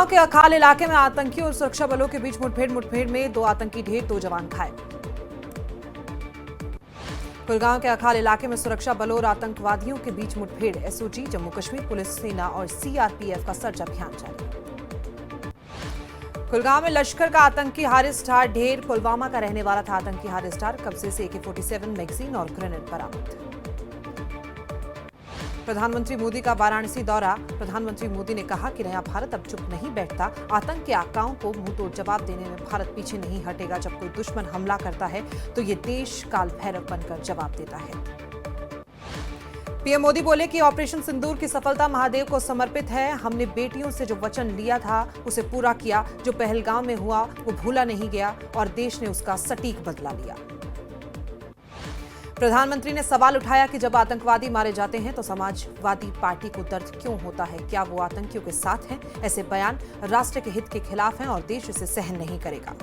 कुलगांव के अखाल इलाके में आतंकियों और सुरक्षा बलों के बीच मुठभेड़ में 2 आतंकी ढेर 2 जवान घायल। कुलगांव के अखाल इलाके में सुरक्षा बलों और आतंकवादियों के बीच मुठभेड़। एसओजी, जम्मू कश्मीर पुलिस, सेना और सीआरपीएफ का सर्च अभियान जारी। कुलगांव में लश्कर का आतंकी हारिस डार ढेर पुलवामा का रहने वाला था। आतंकी हारिस डार कब्जे से AK-47 मैगजीन और ग्रेनेड बरामद। प्रधानमंत्री मोदी का वाराणसी दौरा। प्रधानमंत्री मोदी ने कहा कि नया भारत अब चुप नहीं बैठता। आतंक के आकाओं को मुंहतोड़ जवाब देने में भारत पीछे नहीं हटेगा। जब कोई दुश्मन हमला करता है तो ये देश काल भैरव बनकर जवाब देता है। पीएम मोदी बोले कि ऑपरेशन सिंदूर की सफलता महादेव को समर्पित है। हमने बेटियों से जो वचन लिया था उसे पूरा किया। जो पहलगाम में हुआ वो भूला नहीं गया और देश ने उसका सटीक बदला लिया। प्रधानमंत्री ने सवाल उठाया कि जब आतंकवादी मारे जाते हैं तो समाजवादी पार्टी को दर्द क्यों होता है? क्या वो आतंकियों के साथ हैं? ऐसे बयान राष्ट्र के हित के खिलाफ हैं और देश इसे सहन नहीं करेगा।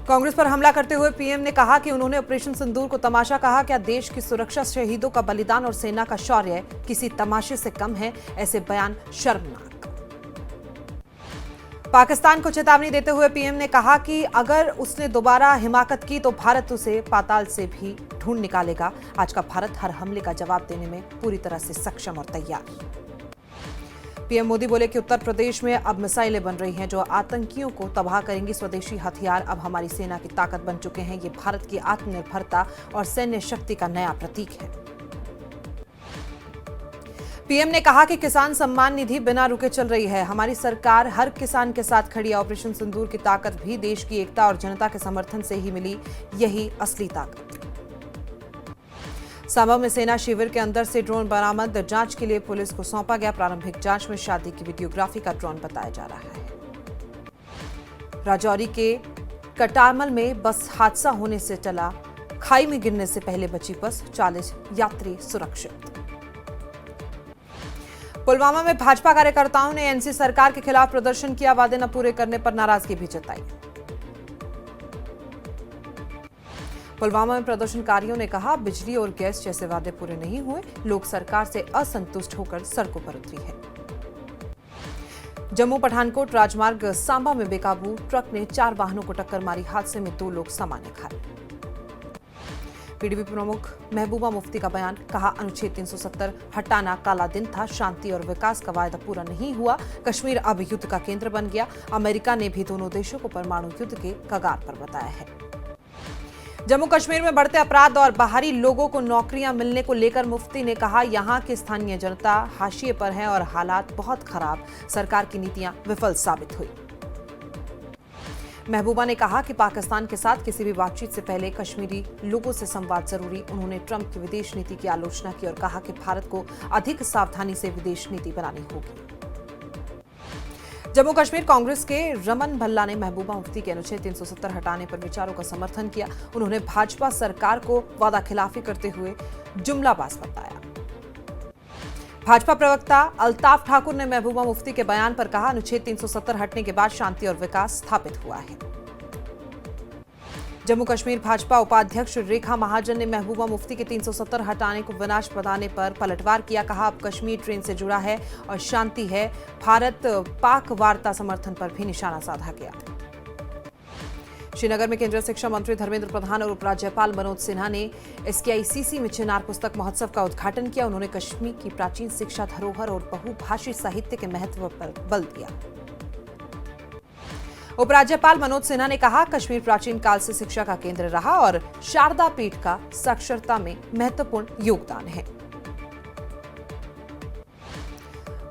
कांग्रेस पर हमला करते हुए पीएम ने कहा कि उन्होंने ऑपरेशन सिंदूर को तमाशा कहा। क्या देश की सुरक्षा, शहीदों का बलिदान और सेना का शौर्य किसी तमाशे से कम है? ऐसे बयान शर्मनाक। पाकिस्तान को चेतावनी देते हुए पीएम ने कहा कि अगर उसने दोबारा हिमाकत की तो भारत उसे पाताल से भी ढूंढ निकालेगा। आज का भारत हर हमले का जवाब देने में पूरी तरह से सक्षम और तैयार। पीएम मोदी बोले कि उत्तर प्रदेश में अब मिसाइलें बन रही हैं जो आतंकियों को तबाह करेंगी। स्वदेशी हथियार अब हमारी सेना की ताकत बन चुके हैं। ये भारत की आत्मनिर्भरता और सैन्य शक्ति का नया प्रतीक है। पीएम ने कहा कि किसान सम्मान निधि बिना रुके चल रही है। हमारी सरकार हर किसान के साथ खड़ी है। ऑपरेशन सिंदूर की ताकत भी देश की एकता और जनता के समर्थन से ही मिली। यही असली ताकत। सांबा में सेना शिविर के अंदर से ड्रोन बरामद। जांच के लिए पुलिस को सौंपा गया। प्रारंभिक जांच में शादी की वीडियोग्राफी का ड्रोन बताया जा रहा है। राजौरी के कटारमल में बस हादसा होने से टला। खाई में गिरने से पहले बची बस, 40 यात्री सुरक्षित। पुलवामा में भाजपा कार्यकर्ताओं ने एनसी सरकार के खिलाफ प्रदर्शन किया। वादे न पूरे करने पर नाराजगी भी जताई। पुलवामा में प्रदर्शनकारियों ने कहा, बिजली और गैस जैसे वादे पूरे नहीं हुए। लोग सरकार से असंतुष्ट होकर सड़कों पर उतरी है। जम्मू पठानकोट राजमार्ग सांबा में बेकाबू ट्रक ने 4 वाहनों को टक्कर मारी। हादसे में 2 लोग सामान्य घायल। पीडीपी प्रमुख महबूबा मुफ्ती का बयान। कहा, अनुच्छेद 370 हटाना काला दिन था। शांति और विकास का वायदा पूरा नहीं हुआ। कश्मीर अब युद्ध का केंद्र बन गया। अमेरिका ने भी दोनों देशों को परमाणु युद्ध के कगार पर बताया है। जम्मू कश्मीर में बढ़ते अपराध और बाहरी लोगों को नौकरियां मिलने को लेकर मुफ्ती ने कहा, यहां की स्थानीय जनता हाशिए पर है और हालात बहुत खराब। सरकार की नीतियां विफल साबित हुई। महबूबा ने कहा कि पाकिस्तान के साथ किसी भी बातचीत से पहले कश्मीरी लोगों से संवाद जरूरी। उन्होंने ट्रंप की विदेश नीति की आलोचना की और कहा कि भारत को अधिक सावधानी से विदेश नीति बनानी होगी। जम्मू कश्मीर कांग्रेस के रमन भल्ला ने महबूबा मुफ्ती के अनुच्छेद 370 हटाने पर विचारों का समर्थन किया। उन्होंने भाजपा सरकार को वादा खिलाफी करते हुए जुमलाबाज बताया। भाजपा प्रवक्ता अल्ताफ ठाकुर ने महबूबा मुफ्ती के बयान पर कहा, अनुच्छेद 370 हटने के बाद शांति और विकास स्थापित हुआ है। जम्मू कश्मीर भाजपा उपाध्यक्ष रेखा महाजन ने महबूबा मुफ्ती के 370 हटाने को विनाश बताने पर पलटवार किया। कहा, अब कश्मीर ट्रेन से जुड़ा है और शांति है। भारत पाक वार्ता समर्थन पर भी निशाना साधा गया। श्रीनगर में केंद्रीय शिक्षा मंत्री धर्मेंद्र प्रधान और उपराज्यपाल मनोज सिन्हा ने SKICC में चिनार पुस्तक महोत्सव का उद्घाटन किया। उन्होंने कश्मीर की प्राचीन शिक्षा धरोहर और बहुभाषी साहित्य के महत्व पर बल दिया। उपराज्यपाल मनोज सिन्हा ने कहा, कश्मीर प्राचीन काल से शिक्षा का केंद्र रहा और शारदा पीठ का साक्षरता में महत्वपूर्ण योगदान है।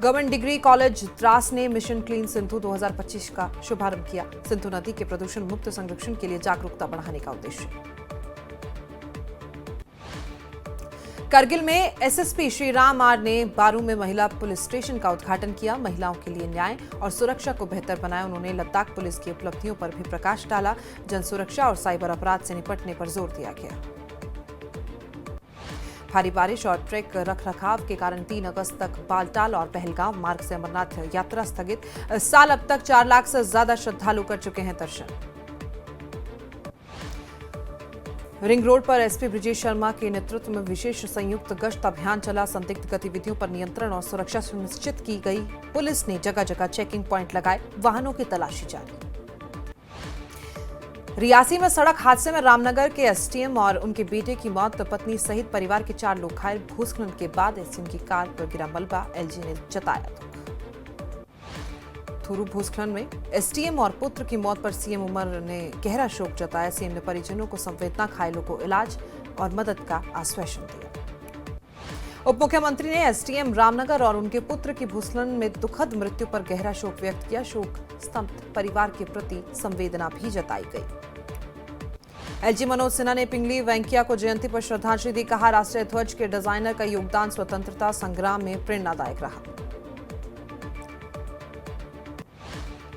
गवर्नमेंट डिग्री कॉलेज द्रास ने मिशन क्लीन सिंधु 2025 का शुभारंभ किया। सिंधु नदी के प्रदूषण मुक्त संरक्षण के लिए जागरूकता बढ़ाने का उद्देश्य। करगिल में SSP श्रीराम आर ने बारू में महिला पुलिस स्टेशन का उद्घाटन किया। महिलाओं के लिए न्याय और सुरक्षा को बेहतर बनाया। उन्होंने लद्दाख पुलिस की उपलब्धियों पर भी प्रकाश डाला। जन सुरक्षा और साइबर अपराध से निपटने पर जोर दिया गया। भारी बारिश और ट्रैक रखरखाव के कारण 3 अगस्त तक बालटाल और पहलगाम मार्ग से अमरनाथ यात्रा स्थगित। इस साल अब तक 4 लाख से ज्यादा श्रद्धालु कर चुके हैं दर्शन। रिंग रोड पर एसपी ब्रिजेश शर्मा के नेतृत्व में विशेष संयुक्त गश्त अभियान चला। संदिग्ध गतिविधियों पर नियंत्रण और सुरक्षा सुनिश्चित की गई। पुलिस ने जगह जगह चेकिंग पॉइंट लगाए, वाहनों की तलाशी जारी। रियासी में सड़क हादसे में रामनगर के एसडीएम और उनके बेटे की मौत, पत्नी सहित परिवार के 4 लोग घायल। भूस्खलन के बाद एसडीएम की कार पर गिरा मलबा, एलजी ने जताया दुख। थुरू भूस्खलन में एसडीएम और पुत्र की मौत पर सीएम उमर ने गहरा शोक जताया। सीएम ने परिजनों को संवेदना, घायलों को इलाज और मदद का आश्वासन दिया। उप मुख्यमंत्री ने एसडीएम रामनगर और उनके पुत्र की भूस्खलन में दुखद मृत्यु पर गहरा शोक व्यक्त किया। शोक स्तब्ध परिवार के प्रति संवेदना भी जताई गई। एलजी मनोज सिन्हा ने पिंगली वेंकैया को जयंती पर श्रद्धांजलि दी। कहा, राष्ट्रीय ध्वज के डिजाइनर का योगदान स्वतंत्रता संग्राम में प्रेरणादायक रहा।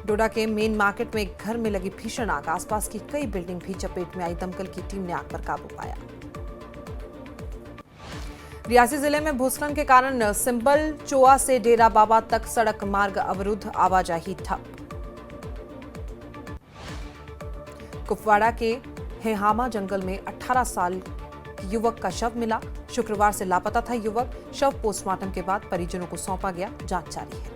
डोडा के मेन मार्केट में एक घर में लगी भीषण आग, आसपास की कई बिल्डिंग भी चपेट में आई। दमकल की टीम ने आग पर काबू पाया। रियासी जिले में भूस्खलन के कारण सिंबल चोआ से डेरा बाबा तक सड़क मार्ग अवरुद्ध, आवाजाही ठप। कुपवाड़ा के हेहामा जंगल में 18 साल युवक का शव मिला। शुक्रवार से लापता था युवक। शव पोस्टमार्टम के बाद परिजनों को सौंपा गया, जांच जारी है।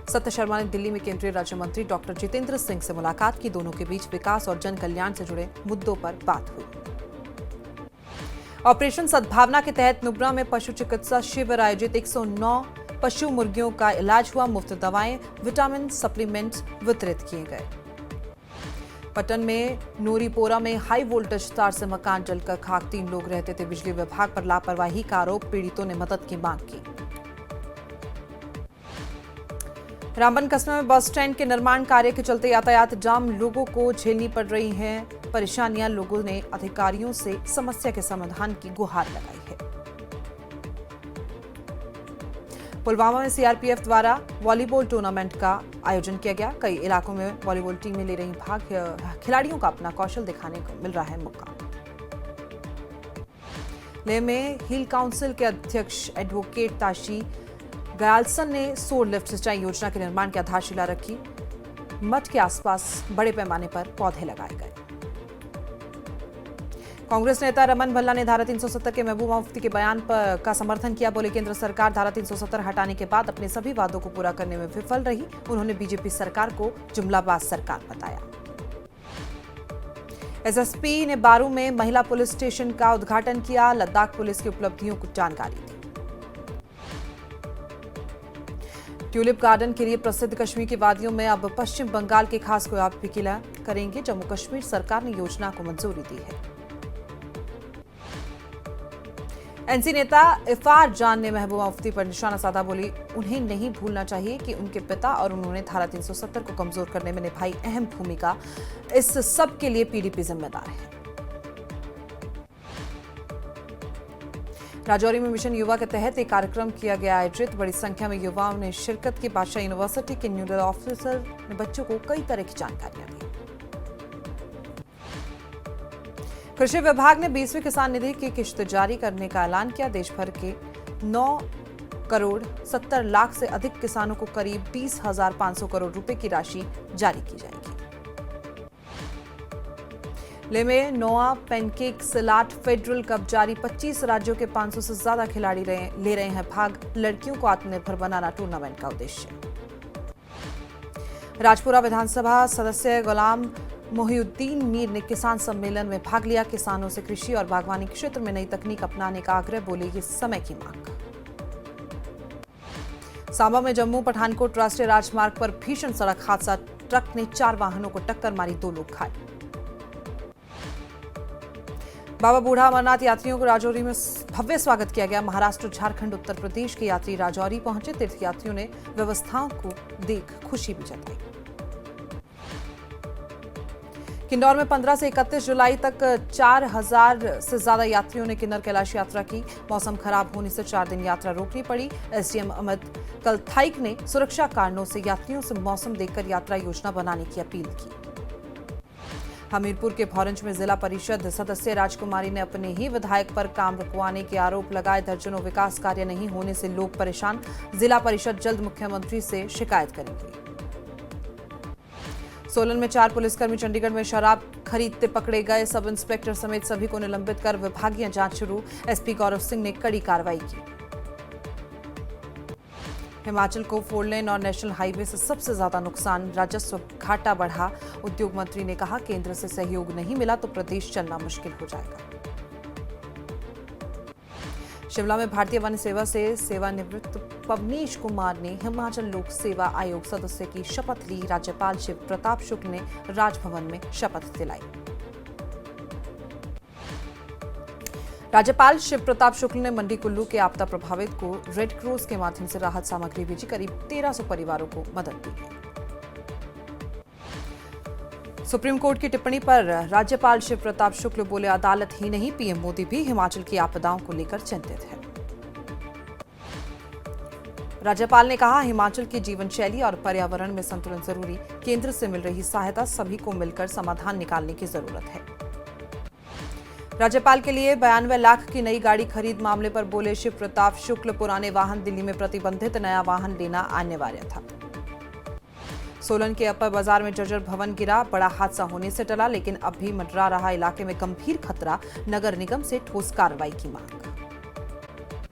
सत्य शर्मा ने दिल्ली में केंद्रीय राज्य मंत्री डॉक्टर जितेंद्र सिंह से मुलाकात की। दोनों के बीच विकास और जन कल्याण से जुड़े मुद्दों पर बात हुई। ऑपरेशन सद्भावना के तहत नुब्रा में पशु चिकित्सा शिविर आयोजित। 109 पशु मुर्गियों का इलाज हुआ। मुफ्त दवाएं, विटामिन सप्लीमेंट वितरित किए गए। पटन में नूरीपोरा में हाई वोल्टेज तार से मकान जलकर खाक, 3 लोग रहते थे। बिजली विभाग पर लापरवाही का आरोप, पीड़ितों ने मदद की मांग की। रामबन कस्बे में बस स्टैंड के निर्माण कार्य के चलते यातायात जाम, लोगों को झेलनी पड़ रही हैं परेशानियां। लोगों ने अधिकारियों से समस्या के समाधान की गुहार लगाई है। पुलवामा में सीआरपीएफ द्वारा वॉलीबॉल टूर्नामेंट का आयोजन किया गया। कई इलाकों में वॉलीबॉल टीमें ले रही भाग, खिलाड़ियों का अपना कौशल दिखाने को मिल रहा है मौका। लेह में हिल काउंसिल के अध्यक्ष एडवोकेट ताशी गयालसन ने सोर लिफ्ट सिंचाई योजना के निर्माण की आधारशिला रखी। मठ के आसपास बड़े पैमाने पर पौधे लगाए गए। कांग्रेस नेता रमन भल्ला ने धारा 370 के महबूबा मुफ्ती के बयान का समर्थन किया। बोले, केंद्र सरकार धारा 370 हटाने के बाद अपने सभी वादों को पूरा करने में विफल रही। उन्होंने बीजेपी सरकार को जुमलाबाज सरकार बताया। एसएसपी ने बारू में महिला पुलिस स्टेशन का उद्घाटन किया। लद्दाख पुलिस की उपलब्धियों को जानकारी दी। ट्यूलिप गार्डन के लिए प्रसिद्ध कश्मीर की वादियों में अब पश्चिम बंगाल के खास गुलाब भी खिला करेंगे। जम्मू कश्मीर सरकार ने योजना को मंजूरी दी है। एनसी नेता इफार जान ने महबूबा मुफ्ती पर निशाना साधा। बोली, उन्हें नहीं भूलना चाहिए कि उनके पिता और उन्होंने धारा 370 को कमजोर करने में निभाई अहम भूमिका। इस सब के लिए पीडीपी जिम्मेदार है। राजौरी में मिशन युवा के तहत एक कार्यक्रम किया गया आयोजित। बड़ी संख्या में युवाओं ने शिरकत की। बादशाह यूनिवर्सिटी के नोडल ऑफिसर ने बच्चों को कई तरह की जानकारियां दी। कृषि विभाग ने 20वीं किसान निधि की किश्त जारी करने का ऐलान किया। देश भर के 9 करोड़ 70 लाख से अधिक किसानों को करीब 20,500 करोड़ रुपए की राशि जारी की जाएगी। ले में नोआ पैनकेक सिलाट फेडरल कप जारी। 25 राज्यों के 500 से ज्यादा खिलाड़ी ले रहे हैं भाग। लड़कियों को आत्मनिर्भर बनाना टूर्नामेंट का उद्देश्य। राजपुरा विधानसभा सदस्य गुलाम मोहिउद्दीन मीर ने किसान सम्मेलन में भाग लिया। किसानों से कृषि और बागवानी क्षेत्र में नई तकनीक अपनाने का आग्रह। बोले, ये समय की मांग। सांबा में जम्मू पठानकोट राष्ट्रीय राजमार्ग पर भीषण सड़क हादसा। ट्रक ने 4 वाहनों को टक्कर मारी, 2 लोग घायल। बाबा बूढ़ा अमरनाथ यात्रियों को राजौरी में भव्य स्वागत किया गया। महाराष्ट्र, झारखंड, उत्तर प्रदेश के यात्री राजौरी पहुंचे। तीर्थयात्रियों ने व्यवस्थाओं को देख खुशी भी जताई। किन्नौर में 15 से 31 जुलाई तक 4,000 से ज्यादा यात्रियों ने किन्नर कैलाश यात्रा की। मौसम खराब होने से 4 दिन यात्रा रोकनी पड़ी। एसडीएम अमित कलथाइक ने सुरक्षा कारणों से यात्रियों से मौसम देखकर यात्रा योजना बनाने की अपील की। हमीरपुर के भौरंज में जिला परिषद सदस्य राजकुमारी ने अपने ही विधायक पर काम रुकवाने के आरोप लगाए। दर्जनों विकास कार्य नहीं होने से लोग परेशान। जिला परिषद जल्द मुख्यमंत्री से शिकायत करेंगी। सोलन में 4 पुलिसकर्मी चंडीगढ़ में शराब खरीदते पकड़े गए। सब इंस्पेक्टर समेत सभी को निलंबित कर विभागीय जांच शुरू। एसपी गौरव सिंह ने कड़ी कार्रवाई की। हिमाचल को 4 लेन और नेशनल हाईवे से सबसे ज्यादा नुकसान, राजस्व घाटा बढ़ा। उद्योग मंत्री ने कहा, केंद्र से सहयोग नहीं मिला तो प्रदेश चलना मुश्किल हो जाएगा। शिमला में भारतीय वन सेवा से सेवानिवृत्त पवनीश कुमार ने हिमाचल लोक सेवा आयोग सदस्य की शपथ ली। राज्यपाल शिव प्रताप शुक्ल ने राजभवन में शपथ दिलाई। राज्यपाल शिव प्रताप शुक्ल ने मंडी कुल्लू के आपदा प्रभावित को रेड क्रॉस के माध्यम से राहत सामग्री भेजी। करीब 1300 परिवारों को मदद दी गई। सुप्रीम कोर्ट की टिप्पणी पर राज्यपाल शिव प्रताप शुक्ल बोले, अदालत ही नहीं पीएम मोदी भी हिमाचल की आपदाओं को लेकर चिंतित है। राज्यपाल ने कहा, हिमाचल की जीवन शैली और पर्यावरण में संतुलन जरूरी। केंद्र से मिल रही सहायता सभी को मिलकर समाधान निकालने की जरूरत है। राज्यपाल के लिए 92 लाख की नई गाड़ी खरीद मामले पर बोले शिव प्रताप शुक्ल, पुराने वाहन दिल्ली में प्रतिबंधित, नया वाहन लेना अनिवार्य था। सोलन के अपर बाजार में जर्जर भवन गिरा। बड़ा हादसा होने से टला, लेकिन अब भी मंडरा रहा इलाके में गंभीर खतरा। नगर निगम से ठोस कार्रवाई की मांग।